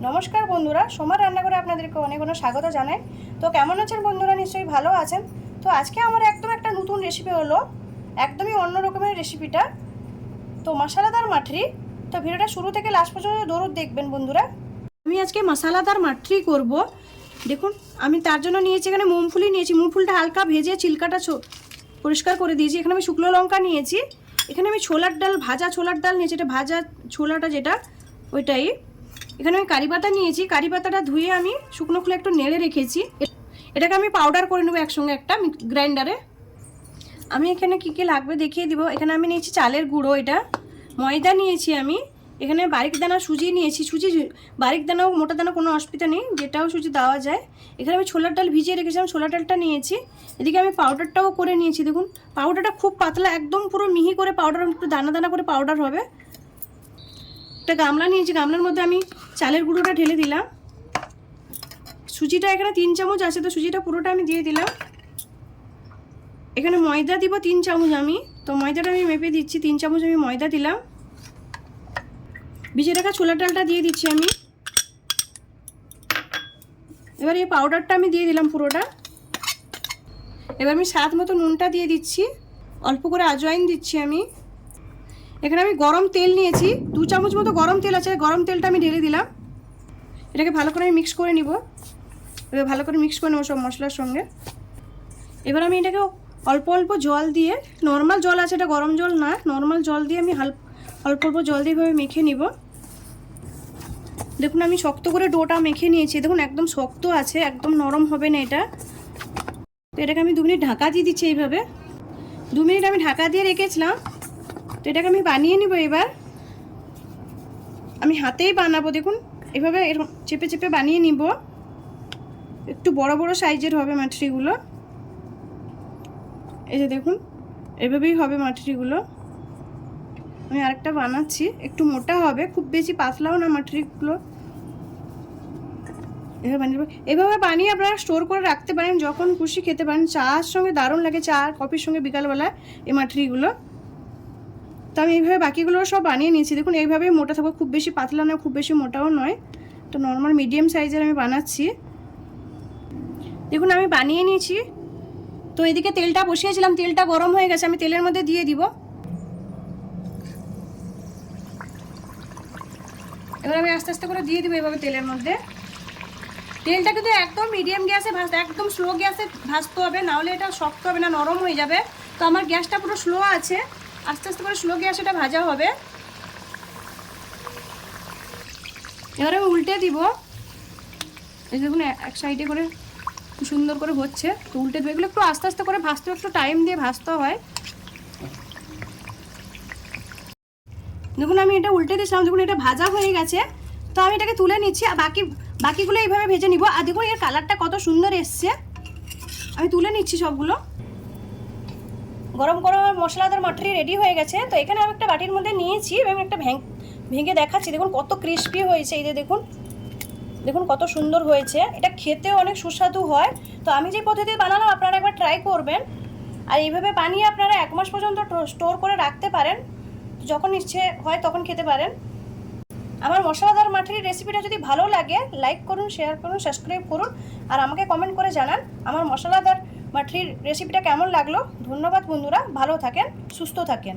নমস্কার বন্ধুরা, সোমার রান্নাঘরে আপনাদেরকে অনেক অনেক স্বাগত জানাই। তো কেমন আছেন বন্ধুরা? নিশ্চয়ই ভালো আছেন। তো আজকে আমার একদম একটা নতুন রেসিপি হলো, একদমই অন্য রকমের রেসিপিটা। তো মশলাদার মাঠরি। তো ভিডিওটা শুরু থেকে লাস্ট পর্যন্ত জরুর দেখবেন বন্ধুরা। আমি আজকে মশলাদার মাঠরি করব। দেখুন, আমি তার জন্য নিয়েছি এখানে মুগফুলি নিয়েছি। মুগফুলটা হালকা ভেজে চিলকাটা পরিষ্কার করে দিয়েছি। এখানে আমি শুকনো লঙ্কা নিয়েছি। এখানে আমি ছোলার ডাল, ভাজা ছোলার ডাল নিয়েছি। এটা ভাজা ছোলাটা যেটা ওইটাই। এখানে আমি কারি পাতা নিয়েছি। কারি পাতাটা ধুয়ে আমি শুকনো খুলে একটু নেড়ে রেখেছি। এটাকে আমি পাউডার করে নেবো একসঙ্গে একটা গ্রাইন্ডারে। আমি এখানে কী কী লাগবে দেখিয়ে দিব। এখানে আমি নিয়েছি চালের গুঁড়ো, এটা ময়দা নিয়েছি আমি। এখানে বারিক দানা সুজি নিয়েছি। সুজি বারিক দানা হোক মোটা দানা কোনো অসুবিধা নেই, যেটাও সুজি দেওয়া যায়। এখানে আমি ছোলার ডাল ভিজিয়ে রেখেছিলাম, ছোলার ডালটা নিয়েছি। এদিকে আমি পাউডারটাও করে নিয়েছি। দেখুন পাউডারটা খুব পাতলা, একদম পুরো মিহি করে পাউডার, একটু দানা দানা করে পাউডার হবে। একটা গামলা নিয়েছি, গামলার মধ্যে আমি চালের গুঁড়োটা ঢেলে দিলাম। সুজিটা এখানে 3 চামচ আছে, তো সুজিটা পুরোটা আমি দিয়ে দিলাম। এখানে ময়দা দিব 3 চামচ আমি, তো ময়দাটা আমি মেপে দিচ্ছি। 3 চামচ আমি ময়দা দিলাম। ভিজে রাখা ছোলার ডালটা দিয়ে দিচ্ছি আমি। এবার এই পাউডারটা আমি দিয়ে দিলাম পুরোটা। এবার আমি স্বাদ মতো নুনটা দিয়ে দিচ্ছি, অল্প করে আজওয়াইন দিচ্ছি আমি। এখানে আমি গরম তেল নিয়েছি, 2 চামচ মতো গরম তেল আছে, গরম তেলটা আমি ঢেলে দিলাম। এটাকে ভালো করে আমি মিক্স করে নিব। এবার ভালো করে মিক্স করে নেবো সব মশলার সঙ্গে। এবার আমি এটাকে অল্প অল্প জল দিয়ে, নর্মাল জল আছে, এটা গরম জল না, নর্মাল জল দিয়ে আমি অল্প অল্প জল দিয়ে এভাবে মেখে নিব। দেখুন আমি শক্ত করে ডোটা মেখে নিয়েছি। দেখুন একদম শক্ত আছে, একদম নরম হবে না এটা। তো এটাকে আমি 2 মিনিট ঢাকা দিয়ে দিচ্ছি। এইভাবে 2 মিনিট আমি ঢাকা দিয়ে রেখেছিলাম। তো এটাকে আমি বানিয়ে নিব। এবার আমি হাতেই বানাবো। দেখুন এভাবে এরকম চেপে চেপে বানিয়ে নিব। একটু বড় বড় সাইজের হবে মাঠরিগুলো। এই যে দেখুন এভাবেই হবে মাঠরিগুলো। আমি আরেকটা বানাচ্ছি, একটু মোটা হবে, খুব বেশি পাতলাও না মাঠরিগুলো। এভাবে বানিয়ে এভাবে বানিয়ে আপনারা স্টোর করে রাখতে পারেন, যখন খুশি খেতে পারেন। চার সঙ্গে দারুণ লাগে, চা কফির সঙ্গে বিকালবেলা এই মাঠরিগুলো। তো আমি এইভাবে বাকিগুলো সব বানিয়ে নিয়েছি। দেখুন এইভাবেই মোটা থাকবে, খুব বেশি পাতলা নয়, খুব বেশি মোটাও নয়। তো নর্মাল মিডিয়াম সাইজের আমি বানাচ্ছি। দেখুন আমি বানিয়ে নিয়েছি। তো এদিকে তেলটা বসিয়েছিলাম, তেলটা গরম হয়ে গেছে, আমি তেলের মধ্যে দিয়ে দিব। এবার আমি আস্তে আস্তে করে দিয়ে দিব এভাবে তেলের মধ্যে। তেলটা কিন্তু একদম মিডিয়াম গ্যাসে ভাজতে, একদম স্লো গ্যাসে ভাজতে হবে, নাহলে এটা শক্ত হবে না, নরম হয়ে যাবে। তো আমার গ্যাসটা পুরো স্লো আছে, আস্তে আস্তে করে স্লো গ্যাসে এটা ভাজা হবে। এবার আমি উল্টে দিব। এই দেখুন এক সাইডে করে সুন্দর করে হচ্ছে। তো উল্টে দেবো। এগুলো একটু আস্তে আস্তে করে ভাজতে, একটু টাইম দিয়ে ভাজতে হয়। দেখুন আমি এটা উল্টে দিয়েছিলাম। দেখুন এটা ভাজা হয়ে গেছে। তো আমি এটাকে তুলে নিচ্ছি, আর বাকিগুলো এইভাবে ভেজে নিব। আর দেখুন এর কালারটা কত সুন্দর এসছে। আমি তুলে নিচ্ছি সবগুলো। গরম গরম মশলাদার মাঠরি রেডি হয়ে গেছে। তো এখানে আমি একটা বাটির মধ্যে নিয়েছি এবং একটা ভেঙে দেখাচ্ছি। দেখুন কত ক্রিস্পি হয়েছে। এই যে দেখুন, দেখুন কত সুন্দর হয়েছে। এটা খেতেও অনেক সুস্বাদু হয়। তো আমি যে পদ্ধতিতে বানালাম আপনারা একবার ট্রাই করবেন। আর এইভাবে বানিয়ে আপনারা 1 মাস পর্যন্ত স্টোর করে রাখতে পারেন, যখন ইচ্ছে হয় তখন খেতে পারেন। আমার মশলাদার মাঠরি রেসিপিটা যদি ভালো লাগে লাইক করুন, শেয়ার করুন, সাবস্ক্রাইব করুন, আর আমাকে কমেন্ট করে জানান আমার মশলাদার মাঠরির রেসিপিটা কেমন লাগলো। ধন্যবাদ বন্ধুরা, ভালো থাকেন, সুস্থ থাকেন।